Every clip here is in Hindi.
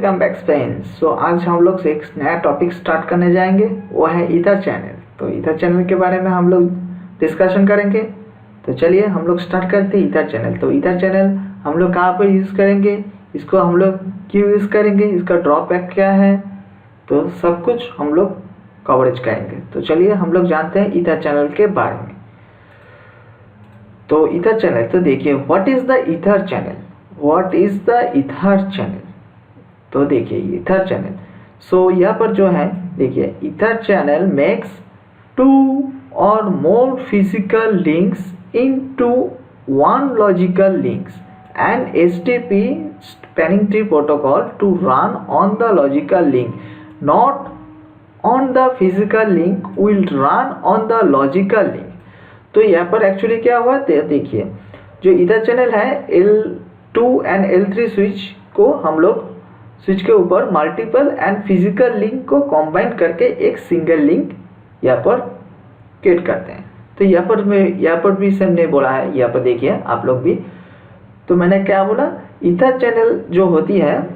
Welcome back friends. सो आज हम लोग से एक नया टॉपिक स्टार्ट करने जाएंगे, वो है ईथर चैनल। तो ईथर चैनल के बारे में हम लोग डिस्कशन करेंगे। तो चलिए हम लोग स्टार्ट करते हैं ईथर चैनल। तो ईथर चैनल हम लोग कहाँ पर यूज़ करेंगे, इसको हम लोग क्यों यूज़ करेंगे, इसका ड्रॉबैक क्या है, तो सब कुछ हम लोग कवरेज करेंगे। तो चलिए हम लोग जानते हैं ईथर चैनल के बारे में। तो ईथर चैनल, तो देखिए what is the ether channel, what is the ether channel. तो देखिए ईथर चैनल, सो यहाँ पर जो है देखिए ether channel makes 2 or more physical links into one logical links and HTTP spanning tree protocol to run on the logical link, not on the physical link, will run on the logical link। तो यहाँ पर एक्चुअली क्या हुआ देखिए, जो ईथर चैनल है L2 and L3 स्विच को हम लोग स्विच के ऊपर मल्टीपल एंड फिजिकल लिंक को कंबाइन करके एक सिंगल लिंक यहाँ पर क्रिएट करते हैं। तो यहाँ पर भी सर ने बोला है, यहाँ पर देखिए आप लोग भी। तो मैंने क्या बोला, ईथर चैनल जो होती है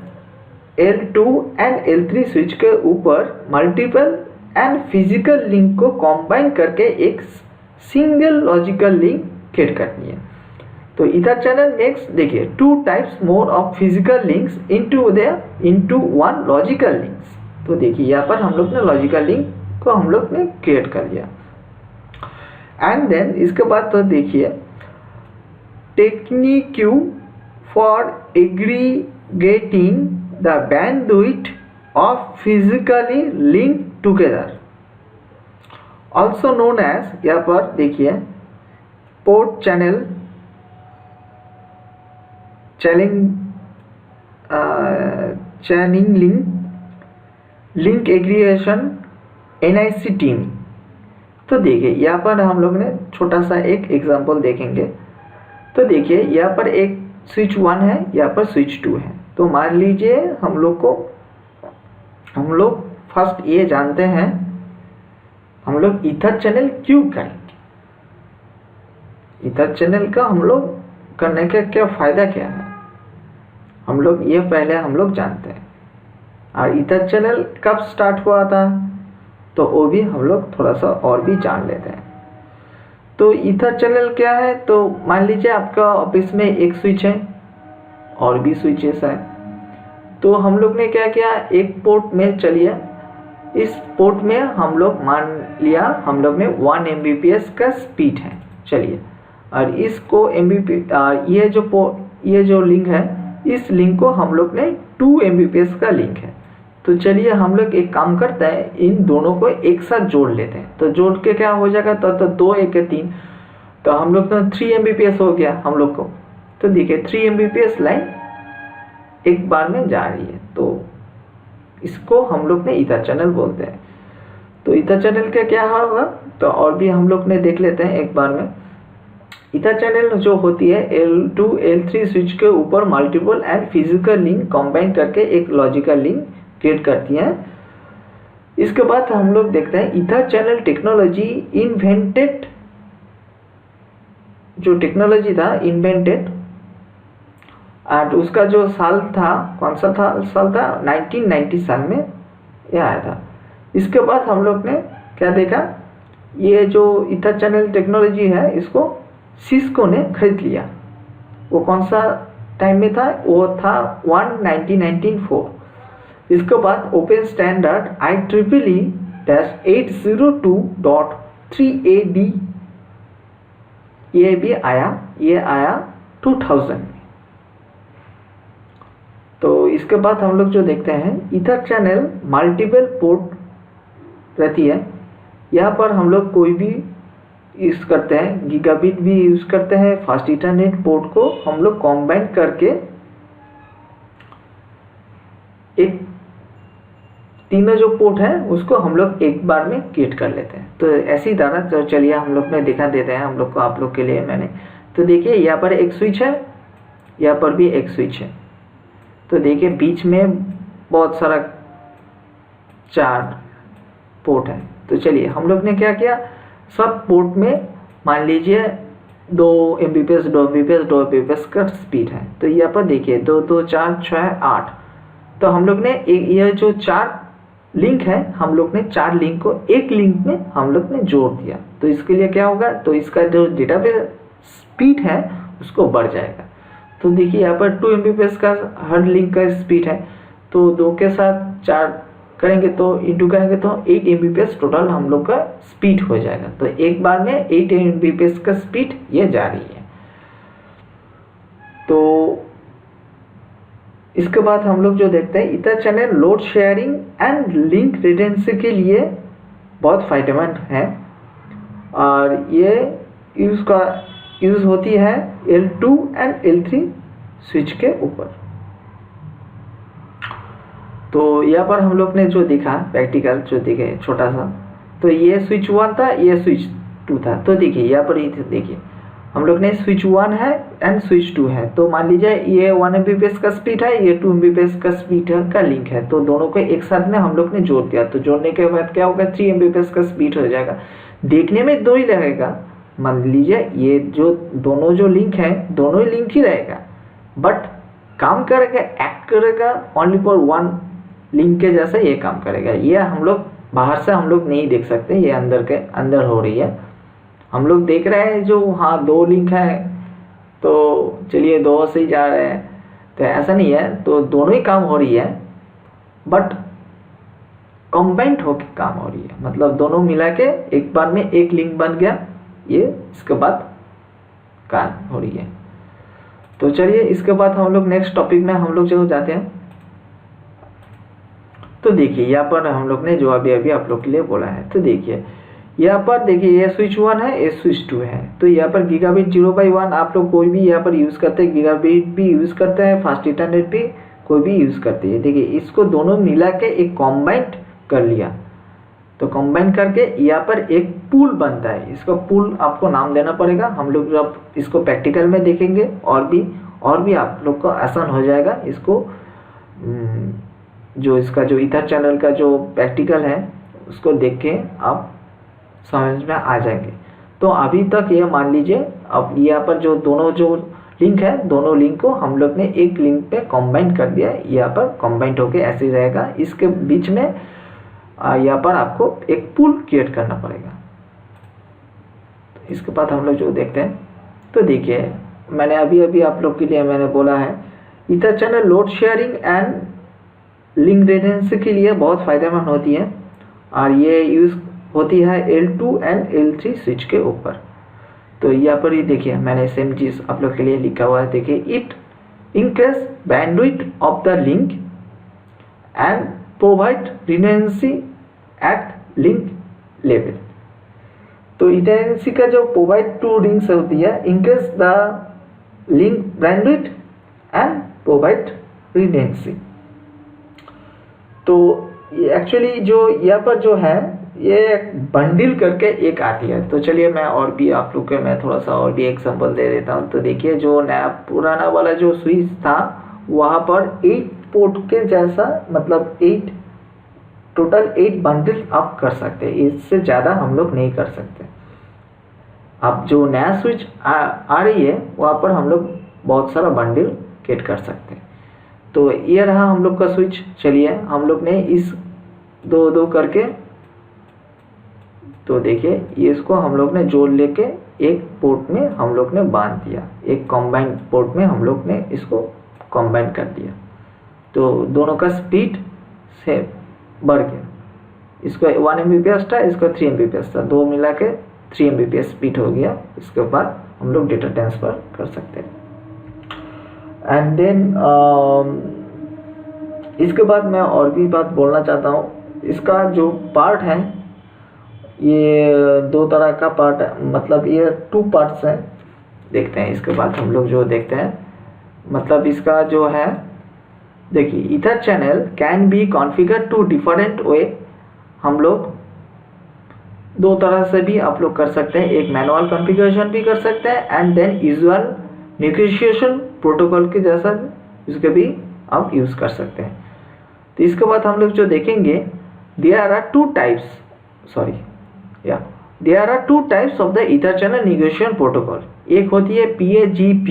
L2 एंड L3 स्विच के ऊपर मल्टीपल एंड फिजिकल लिंक को कंबाइन करके एक सिंगल लॉजिकल लिंक क्रिएट करनी है। तो ईथर चैनल मेक्स देखिए 2 types more of physical links into one logical links. तो देखिए यहाँ पर हम लोग ने लॉजिकल लिंक को हम लोग ने क्रिएट कर लिया। एंड देन इसके बाद तो देखिए technique for aggregating the bandwidth of physically link together, also known as, यहाँ पर देखिए port channel chaining link aggregation NIC team. तो देखिए यहाँ पर हम लोग ने छोटा सा एक एग्जांपल देखेंगे। तो देखिए यहाँ पर एक स्विच 1 है, यहाँ पर स्विच 2 है। तो मान लीजिए हम लोग फर्स्ट ये जानते हैं हम लोग ईथर चैनल क्यों करेंगे, ईथर चैनल का हम लोग करने का क्या फ़ायदा क्या है, हम लोग ये पहले हम लोग जानते हैं। और ईथर चैनल कब स्टार्ट हुआ था तो वो भी हम लोग थोड़ा सा और भी जान लेते हैं। तो ईथर चैनल क्या है, तो मान लीजिए आपका ऑफिस में एक स्विच है और भी स्विचेस है। तो हम लोग ने क्या किया, एक पोर्ट में चलिए इस पोर्ट में हम लोग मान लिया हम लोग ने 1 Mbps का स्पीड है, चलिए। और इसको ये जो लिंक है, इस लिंक को हम लोग ने 2 Mbps का लिंक है। तो चलिए हम लोग एक काम करते हैं, इन दोनों को एक साथ जोड़ लेते हैं। तो जोड़ के क्या हो जाएगा, तो 2 1 3, तो हम लोग तो 3 Mbps हो गया हम लोग को। तो देखिए 3 Mbps लाइन एक बार में जा रही है, तो इसको हम लोग ने ईथर चैनल बोलते हैं। तो ईथर चैनल का क्या होगा, तो और भी हम लोग ने देख लेते हैं एक बार में। ईथर चैनल जो होती है L2 L3 स्विच के ऊपर multiple and physical link combine करके एक लॉजिकल लिंक क्रिएट करती हैं। इसके बाद हम लोग देखते हैं ईथर चैनल टेक्नोलॉजी इन्वेंटेड, जो टेक्नोलॉजी था इन्वेंटेड, और उसका जो साल था कौन सा साल था 1990 साल में यह आया था। इसके बाद हम लोग ने क्या देखा, ये जो ईथर चैनल टेक्नोलॉजी है इसको सिस्को ने खरीद लिया। वो कौन सा टाइम में था, वो था 1994। इसके बाद ओपन स्टैंडर्ड IEEE-802.3AD ये भी आया, ये आया 2000 में। तो इसके बाद हम लोग जो देखते हैं ईथर चैनल मल्टीपल पोर्ट रहती है। यहाँ पर हम लोग कोई भी यूज़ करते हैं, गीगाबिट भी यूज़ करते हैं, फास्ट इंटरनेट पोर्ट को हम लोग कंबाइन करके एक तीनों जो पोर्ट है उसको हम लोग एक बार में क्रिएट कर लेते हैं। तो ऐसी तरह तो चलिए हम लोग ने दिखा देते हैं हम लोग को, आप लोग के लिए मैंने। तो देखिए यहाँ पर एक स्विच है, यहाँ पर भी एक स्विच है। तो देखिए बीच में बहुत सारा 4 पोर्ट है। तो चलिए हम लोग ने क्या किया, सब पोर्ट में मान लीजिए 2 Mbps का स्पीड है। तो यहाँ पर देखिए 2 2 4 6 8, तो हम लोग ने ये जो 4 लिंक है, हम लोग ने 4 लिंक को एक लिंक में हम लोग ने जोड़ दिया। तो इसके लिए क्या होगा, तो इसका जो डेटाबेस स्पीड है उसको बढ़ जाएगा। तो देखिए यहाँ पर 2 Mbps का हर लिंक का स्पीड है, तो 2 के साथ 4 करेंगे तो इंटू करेंगे तो 8 Mbps टोटल हम लोग का स्पीड हो जाएगा। तो एक बार में 8 Mbps का स्पीड ये जा रही है। तो इसके बाद हम लोग जो देखते हैं, ether channel load sharing and link redundancy के लिए बहुत फायदेमंद है, और ये यूज़ होती है L2 एंड L3 स्विच के ऊपर। तो यहाँ पर हम लोग ने जो देखा प्रैक्टिकल जो देखे छोटा सा, तो ये स्विच 1 था, ये स्विच 2 था। तो देखिए यहाँ पर ही देखिए हम लोग ने स्विच 1 है एंड स्विच 2 है। तो मान लीजिए ये 1 Mbps का स्पीड है, ये 2 Mbps का स्पीड का लिंक है, तो दोनों को एक साथ में हम लोग ने जोड़ दिया। तो जोड़ने के बाद क्या होगा, 3 Mbps का स्पीड हो जाएगा। देखने में 2 ही रहेगा, मान लीजिए ये जो दोनों जो लिंक है दोनों ही लिंक ही रहेगा, बट काम करेगा, एक्ट करेगा ओनली फॉर 1 लिंक के जैसा ये काम करेगा। ये हम लोग बाहर से हम लोग नहीं देख सकते, ये अंदर के अंदर हो रही है। हम लोग देख रहे हैं जो हाँ 2 लिंक है तो चलिए 2 से ही जा रहे हैं, तो ऐसा नहीं है। तो दोनों ही काम हो रही है, बट कॉम्बाइंड होकर काम हो रही है, मतलब दोनों मिला के एक बार में एक लिंक बन गया, ये इसके बाद काम हो रही है। तो चलिए इसके बाद हम लोग नेक्स्ट टॉपिक में हम लोग जो जाते हैं। तो देखिए यहाँ पर हम लोग ने जो अभी आप लोग के लिए बोला है, तो देखिए यहाँ पर देखिए ये स्विच 1 है, ये स्विच 2 है। तो यहाँ पर गीगाबिट 0/1 आप लोग कोई भी यहाँ पर यूज़ करते हैं, गीगाबिट भी यूज़ करते हैं, फास्ट इंटरनेट भी कोई भी यूज़ करते हैं। देखिए इसको दोनों मिला के एक कॉम्बाइंड कर लिया, तो कॉम्बाइन करके यहाँ पर एक पूल बनता है। इसका पूल आपको नाम देना पड़ेगा, हम लोग जब इसको प्रैक्टिकल में देखेंगे और भी आप लोग को आसान हो जाएगा। इसको जो इसका जो ईथर चैनल का जो प्रैक्टिकल है उसको देख के आप समझ में आ जाएंगे। तो अभी तक ये मान लीजिए, अब यहाँ पर जो दोनों जो लिंक है, दोनों लिंक को हम लोग ने एक लिंक पे कॉम्बाइन कर दिया, यहाँ पर कॉम्बाइंड होके ऐसे रहेगा। इसके बीच में यहाँ पर आपको एक पुल क्रिएट करना पड़ेगा। तो इसके बाद हम लोग जो देखते हैं, तो देखिए मैंने अभी आप लोग के लिए मैंने बोला है, ether channel load sharing and link redundancy के लिए बहुत फ़ायदेमंद होती है, और ये यूज़ होती है L2 एंड L3 स्विच के ऊपर। तो यहाँ पर ही देखिए मैंने सेम चीज़ आप लोग के लिए लिखा हुआ है। देखिए it increase bandwidth of the link and provide redundancy at link level. तो रिडेंडेंसी का जो प्रोवाइड 2 लिंक्स होती है, increase the link bandwidth and provide redundancy. तो एक्चुअली जो यहाँ पर जो है ये बंडल करके एक आती है। तो चलिए मैं और भी आप लोग के मैं थोड़ा सा और भी एग्जांपल दे देता हूँ। तो देखिए जो नया पुराना वाला जो स्विच था वहाँ पर 8 पोर्ट के जैसा, मतलब 8 टोटल 8 बंडल आप कर सकते हैं, इससे ज़्यादा हम लोग नहीं कर सकते। अब जो नया स्विच आ रही है वहाँ पर हम लोग बहुत सारा बंडल क्रिएट कर सकते हैं। तो ये रहा हम लोग का स्विच। चलिए हम लोग ने इस 2 करके, तो देखिए ये इसको हम लोग ने जोड़ लेके एक पोर्ट में हम लोग ने बांध दिया, एक कॉम्बाइंड पोर्ट में हम लोग ने इसको कॉम्बाइन कर दिया। तो दोनों का स्पीड से बढ़ गया, इसको 1 Mbps था, इसका 3 Mbps था, 2 मिला के 3 Mbps स्पीड हो गया। इसके बाद हम लोग डेटा ट्रांसफ़र कर सकते हैं। एंड देन इसके बाद मैं और भी बात बोलना चाहता हूँ। इसका जो पार्ट है ये 2 तरह का पार्ट है, मतलब ये 2 पार्ट्स हैं। देखते हैं इसके बाद हम लोग जो देखते हैं, मतलब इसका जो है देखिए ether channel can be configure to different way. हम लोग 2 तरह से भी आप लोग कर सकते हैं, एक मैनुअल कॉन्फ़िगरेशन भी कर सकते हैं and than usual negotiation protocol के जैसा इसके भी आप यूज़ कर सकते हैं। तो इसके बाद हम लोग जो देखेंगे, there are 2 types of the ether channel negotiation protocol. एक होती है PAGP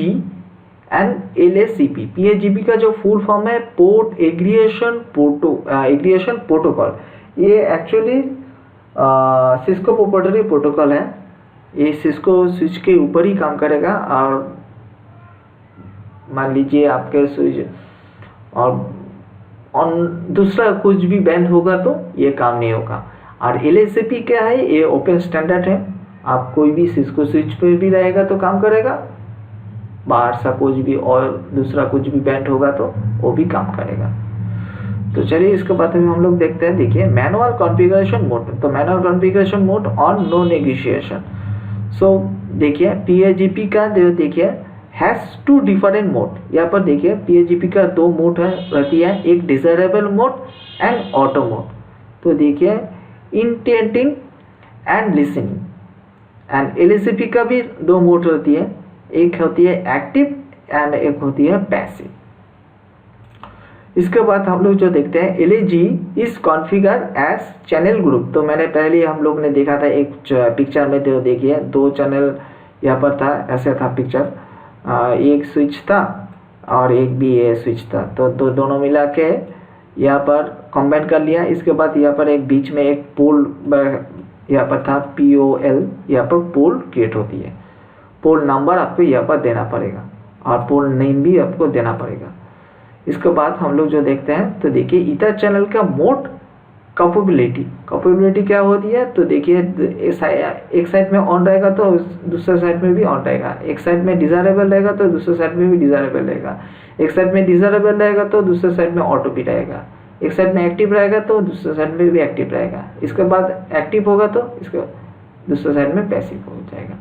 एंड LACP। PAGP का जो फुल फॉर्म है पोर्ट एग्रीगेशन प्रोटोकॉल। ये एक्चुअली सिस्को प्रोप्राइटरी प्रोटोकॉल है। ये सिस्को स्विच के ऊपर ही काम करेगा। और मान लीजिए आपके स्विच और दूसरा कुछ भी बैंड होगा तो ये काम नहीं होगा। और LACP क्या है, ये ओपन स्टैंडर्ड है। आप कोई भी सिस्को स्विच पे भी रहेगा तो काम करेगा, बाहर सा कुछ भी और दूसरा कुछ भी बैंड होगा तो वो भी काम करेगा। तो चलिए इसके बाद में हम लोग देखते हैं। देखिए मैनुअल कॉन्फ़िगरेशन मोड। तो manual configuration mode on no negotiation. So देखिए PAGP का देखिए हैज़ टू डिफरेंट मोड। यहाँ पर देखिए PAGP का दो मोड है रहती है, एक desirable mode and auto mode. तो देखिए इंटेंटिंग एंड लिसनिंग। एंड LACP का भी दो मोड रहती है, एक होती है एक्टिव एंड एक होती है पैसिव। इसके बाद हम लोग जो देखते हैं LAG is configure as channel group. तो मैंने पहले हम लोग ने देखा था एक पिक्चर में, तो देखिए दो चैनल यहाँ पर था, ऐसे था पिक्चर। एक स्विच था और एक भी ये स्विच था। तो दोनों मिला के यहाँ पर कंबाइन कर लिया। इसके बाद यहाँ पर एक बीच में एक पोल यहाँ पर था POL। यहाँ पर पोल क्रिएट होती है। पोल नंबर आपको यहाँ पर देना पड़ेगा और पोल नेम भी आपको देना पड़ेगा। इसके बाद हम लोग जो देखते हैं, तो देखिए ईथर चैनल का मोड कैपेबिलिटी क्या होती है। तो देखिए एक साइड में ऑन रहेगा तो दूसरे साइड में भी ऑन रहेगा, एक साइड में डिजायरेबल रहेगा तो दूसरे साइड में भी डिजायरेबल रहेगा, एक साइड में डिजायरेबल रहेगा तो दूसरे साइड में ऑटो भी रहेगा, एक साइड में एक्टिव रहेगा तो दूसरे साइड में भी एक्टिव रहेगा। इसके बाद एक्टिव होगा तो इसके दूसरे साइड में पैसिव हो जाएगा।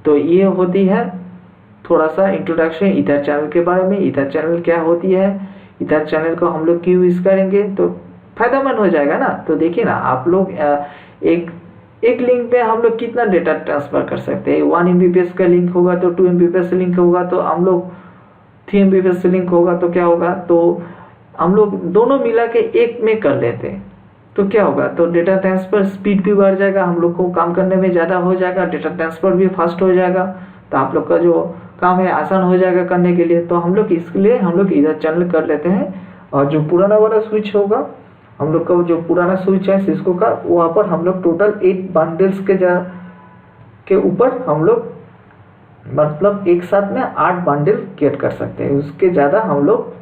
तो ये होती है थोड़ा सा इंट्रोडक्शन ईथर चैनल के बारे में। ईथर चैनल क्या होती है, ईथर चैनल को हम लोग क्यों यूज़ करेंगे तो फायदेमंद हो जाएगा ना। तो देखिए ना आप लोग एक लिंक पे हम लोग कितना डेटा ट्रांसफ़र कर सकते हैं। 1 MBPS का लिंक होगा तो 2 MBPS लिंक होगा तो हम लोग 3 MBPS लिंक होगा तो क्या होगा, तो हम लोग दोनों मिला के एक में कर लेते हैं तो क्या होगा, तो डेटा ट्रांसफ़र स्पीड भी बढ़ जाएगा, हम लोग को काम करने में ज़्यादा हो जाएगा, डेटा ट्रांसफ़र भी फास्ट हो जाएगा। तो आप लोग का जो काम है आसान हो जाएगा करने के लिए। तो हम लोग इसके लिए हम लोग ईथर चैनल कर लेते हैं। और जो पुराना वाला स्विच होगा, हम लोग का जो पुराना स्विच है सिस्को का, वहाँ पर हम लोग टोटल 8 बंडल्स के ऊपर हम लोग मतलब एक साथ में 8 बंडल क्रिएट कर सकते हैं। उसके ज़्यादा हम लोग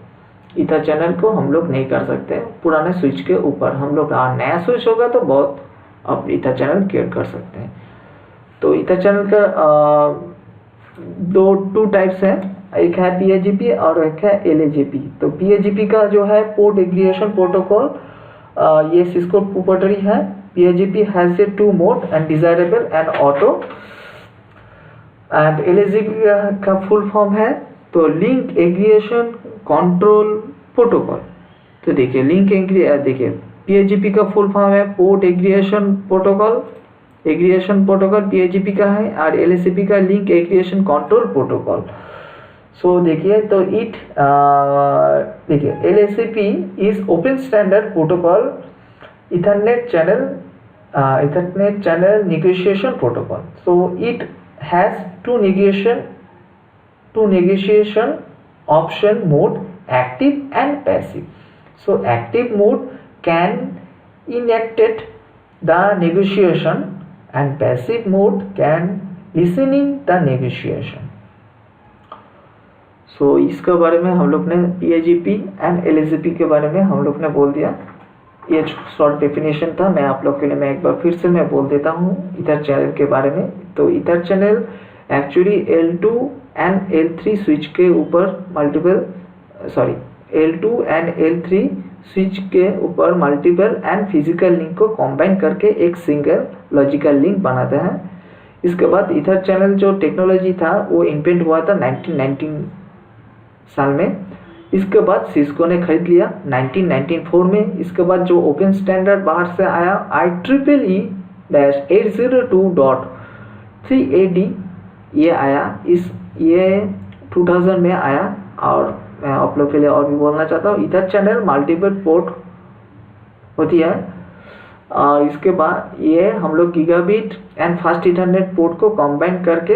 ईथर चैनल को हम लोग नहीं कर सकते पुराने स्विच के ऊपर। हम लोग नया स्विच होगा तो बहुत अब ईथर चैनल क्रिएट कर सकते हैं। तो ईथर चैनल का टू टाइप्स हैं, एक है PAGP और एक है LAGP। तो PAGP का जो है पोर्ट एग्रीगेशन प्रोटोकॉल, ये सिस्को प्रोप्राइटरी है। PAGP has a 2 mode and desirable and auto. And LAGP का फुल फॉर्म है तो लिंक एग्रीगेशन कंट्रोल प्रोटोकॉल। तो देखिए देखिए PAGP का फुल फॉर्म है पोर्ट एग्रीगेशन प्रोटोकॉल। PAGP का है और LACP का link aggregation control protocol. So देखिए तो देखिए LACP is open standard protocol ethernet channel negotiation protocol. So it has two negotiation option mode, active and passive. So active mode can enact the negotiation and passive mode can listening the negotiation. So इसके बारे में हम लोग ने PAGP एंड LACP के बारे में हम लोग ने बोल दिया। ये शॉर्ट डेफिनेशन था, मैं आप लोग के लिए मैं एक बार फिर से मैं बोल देता हूँ ईथर चैनल के बारे में। तो ether channel actually L2 and L3 switch के ऊपर L2 एंड L3 स्विच के ऊपर मल्टीपल एंड फिजिकल लिंक को कंबाइन करके एक सिंगल लॉजिकल लिंक बनाते हैं। इसके बाद ईथर चैनल जो टेक्नोलॉजी था वो इन्वेंट हुआ था 1919 साल में। इसके बाद सिस्को ने खरीद लिया 1994 में। इसके बाद जो ओपन स्टैंडर्ड बाहर से आया IEEE-802.3AD ये आया, ये 2000 में आया। और मैं आप लोग के लिए और भी बोलना चाहता हूँ, ईथर चैनल मल्टीपल पोर्ट होती है और इसके बाद ये हम लोग gigabit and fast internet port को कंबाइन करके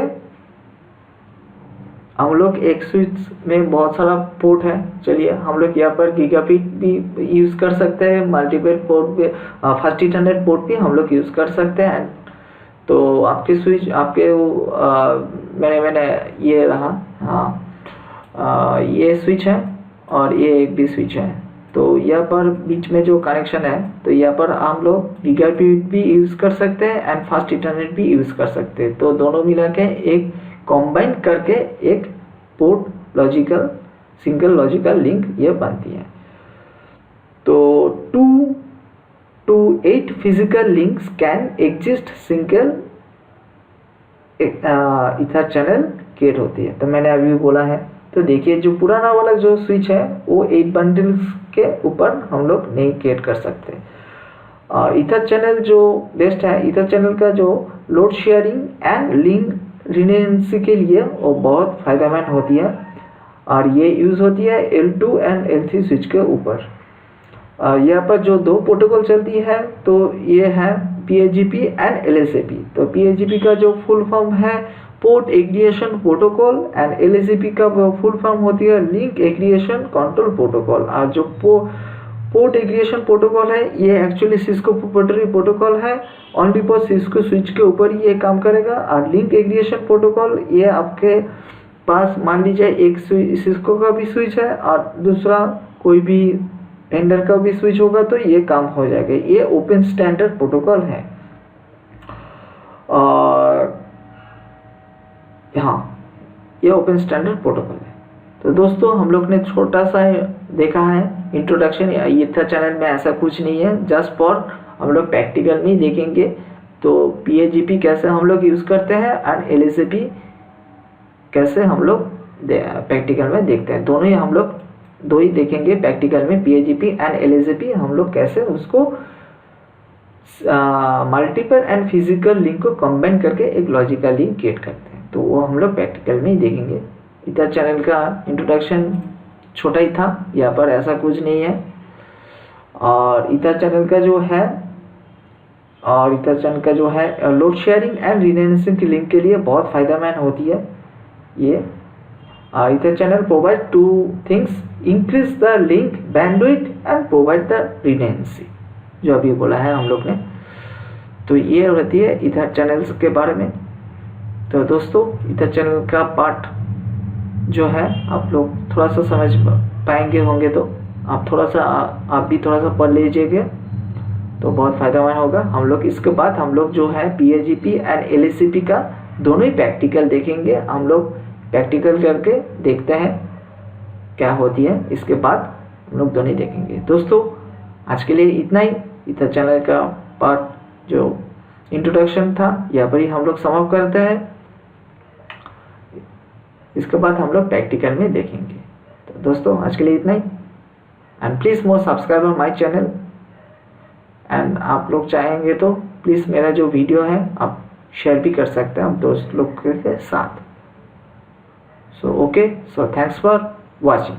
हम लोग एक स्विच में बहुत सारा पोर्ट है। चलिए हम लोग यहाँ पर गीगाबिट भी यूज़ कर सकते हैं, मल्टीपल पोर्ट भी, फर्स्ट इथरनेट पोर्ट भी हम लोग यूज़ कर सकते हैं। तो आपके स्विच आपके मैंने ये रहा, हाँ ये स्विच है और ये एक भी स्विच है। तो यहाँ पर बीच में जो कनेक्शन है, तो यहाँ पर हम लोग गीगाबिट भी यूज़ कर सकते हैं एंड फास्ट इंटरनेट भी यूज़ कर सकते हैं। तो दोनों मिला के एक कॉम्बाइन करके एक port logical single logical link ये बनती है। तो 2 to 8 physical links can exist single ether channel create होती है। तो मैंने अभी बोला है। तो देखिए जो पुराना वाला जो स्विच है वो 8 बंडल्स के ऊपर हम लोग नहीं क्रिएट कर सकते। और इथर चैनल जो बेस्ट है, इथर चैनल का जो load sharing and link redundancy के लिए वो बहुत फ़ायदेमंद होती है और ये यूज़ होती है L2 एंड L3 स्विच के ऊपर। यहाँ पर जो दो प्रोटोकॉल चलती है तो ये है PAGP एंड LSAP। तो PAGP का जो फुल फॉर्म है port aggregation protocol and LSAP का फुल फॉर्म होती है लिंक एग्रीगेशन कंट्रोल प्रोटोकॉल। और जो पोर्ट एग्रीगेशन प्रोटोकॉल है ये एक्चुअली सिस्को प्रोप्राइटरी प्रोटोकॉल है, ओनली फॉर सिस्को स्विच के ऊपर ही ये काम करेगा। और लिंक एग्रीगेशन प्रोटोकॉल ये आपके पास मान लीजिए एक सिस्को का भी स्विच है और दूसरा कोई भी वेंडर का भी स्विच होगा तो ये काम हो जाएगा। ये ओपन स्टैंडर्ड प्रोटोकॉल है। और हाँ ये ओपन स्टैंडर्ड प्रोटोकॉल है। तो दोस्तों हम लोग ने छोटा सा देखा है इंट्रोडक्शन। इथर चैनल में ऐसा कुछ नहीं है, जस्ट फॉर हम लोग प्रैक्टिकल में ही देखेंगे। तो PAGP कैसे हम लोग यूज़ करते हैं एंड LSAP कैसे हम लोग प्रैक्टिकल में देखते हैं। दोनों ही हम लोग दो ही देखेंगे प्रैक्टिकल में, PAGP एंड LSAP हम लोग कैसे उसको मल्टीपल एंड फिजिकल लिंक को कंबाइन करके एक लॉजिकल लिंक क्रिएट करते हैं। तो वो हम लोग प्रैक्टिकल में ही देखेंगे। इधर चैनल का इंट्रोडक्शन छोटा ही था, यहाँ पर ऐसा कुछ नहीं है। और इधर चैनल का जो है लोड शेयरिंग एंड रिडेंडेंसी की लिंक के लिए बहुत फ़ायदेमंद होती है ये। Ether channel provide 2 things, increase the link bandwidth and provide the redundancy, जो अभी बोला है हम लोग ने। तो ये रहती है इथर चैनल्स के बारे में। तो दोस्तों इथर चैनल का पार्ट जो है आप लोग थोड़ा सा समझ पाएंगे होंगे, तो आप भी थोड़ा सा पढ़ लीजिएगा तो बहुत फ़ायदेमंद होगा। हम लोग इसके बाद हम लोग जो है PAGP एंड LSAP का दोनों ही प्रैक्टिकल देखेंगे। हम लोग प्रैक्टिकल करके देखते हैं क्या होती है, इसके बाद हम लोग दोनों ही देखेंगे। दोस्तों आज के लिए इतना ही। इधर चैनल का पार्ट जो इंट्रोडक्शन था यहाँ पर ही हम लोग समाप्त करते हैं। इसके बाद हम लोग प्रैक्टिकल में देखेंगे। तो दोस्तों आज के लिए इतना ही। And please more subscribe on my channel. And आप लोग चाहेंगे तो प्लीज़ मेरा जो वीडियो है आप शेयर भी कर सकते हैं आप दोस्त लोग के साथ। So okay, so thanks for watching.